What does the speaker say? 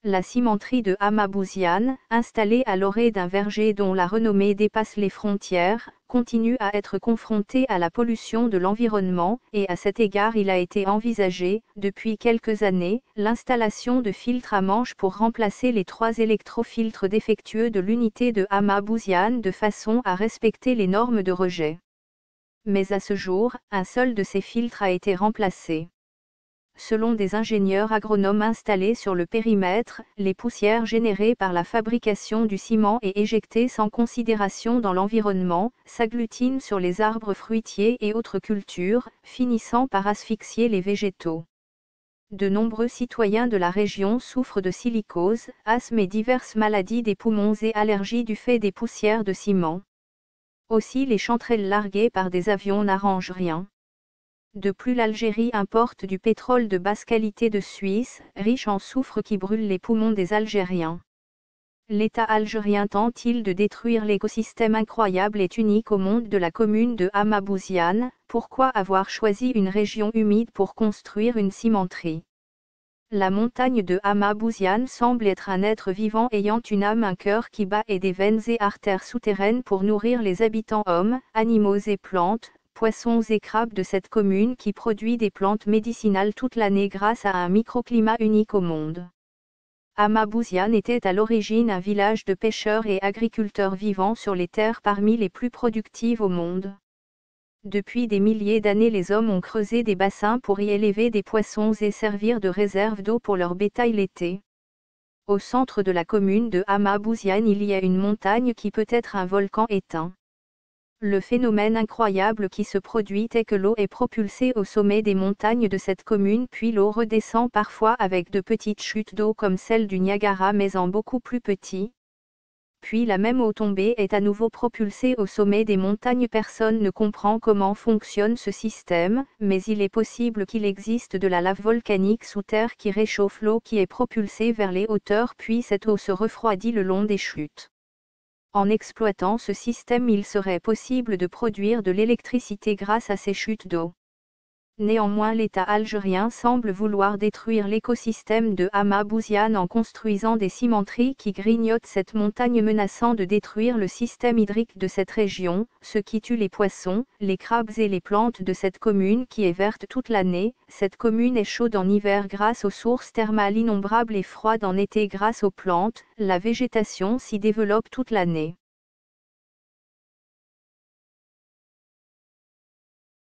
La cimenterie de Hamma-Bouziane, installée à l'orée d'un verger dont la renommée dépasse les frontières, continue à être confrontée à la pollution de l'environnement, et à cet égard il a été envisagé, depuis quelques années, l'installation de filtres à manche pour remplacer les 3 électrofiltres défectueux de l'unité de Hamma-Bouziane de façon à respecter les normes de rejet. Mais à ce jour, un seul de ces filtres a été remplacé. Selon des ingénieurs agronomes installés sur le périmètre, les poussières générées par la fabrication du ciment et éjectées sans considération dans l'environnement, s'agglutinent sur les arbres fruitiers et autres cultures, finissant par asphyxier les végétaux. De nombreux citoyens de la région souffrent de silicose, asthme et diverses maladies des poumons et allergies du fait des poussières de ciment. Aussi les chanterelles larguées par des avions n'arrangent rien. De plus, l'Algérie importe du pétrole de basse qualité de Suisse, riche en soufre qui brûle les poumons des Algériens. L'État algérien tente-t-il de détruire l'écosystème incroyable et unique au monde de la commune de Hamma-Bouziane? Pourquoi avoir choisi une région humide pour construire une cimenterie? La montagne de Hamma-Bouziane semble être un être vivant ayant une âme, un cœur qui bat et des veines et artères souterraines pour nourrir les habitants hommes, animaux et plantes, poissons et crabes de cette commune qui produit des plantes médicinales toute l'année grâce à un microclimat unique au monde. Hamma-Bouziane était à l'origine un village de pêcheurs et agriculteurs vivant sur les terres parmi les plus productives au monde. Depuis des milliers d'années, les hommes ont creusé des bassins pour y élever des poissons et servir de réserve d'eau pour leur bétail l'été. Au centre de la commune de Hamma-Bouziane, il y a une montagne qui peut être un volcan éteint. Le phénomène incroyable qui se produit est que l'eau est propulsée au sommet des montagnes de cette commune, puis l'eau redescend parfois avec de petites chutes d'eau comme celle du Niagara mais en beaucoup plus petit. Puis la même eau tombée est à nouveau propulsée au sommet des montagnes. Personne ne comprend comment fonctionne ce système, mais il est possible qu'il existe de la lave volcanique sous terre qui réchauffe l'eau qui est propulsée vers les hauteurs, puis cette eau se refroidit le long des chutes. En exploitant ce système, il serait possible de produire de l'électricité grâce à ces chutes d'eau. Néanmoins, l'État algérien semble vouloir détruire l'écosystème de Hamma-Bouziane en construisant des cimenteries qui grignotent cette montagne, menaçant de détruire le système hydrique de cette région, ce qui tue les poissons, les crabes et les plantes de cette commune qui est verte toute l'année. Cette commune est chaude en hiver grâce aux sources thermales innombrables et froide en été grâce aux plantes. La végétation s'y développe toute l'année.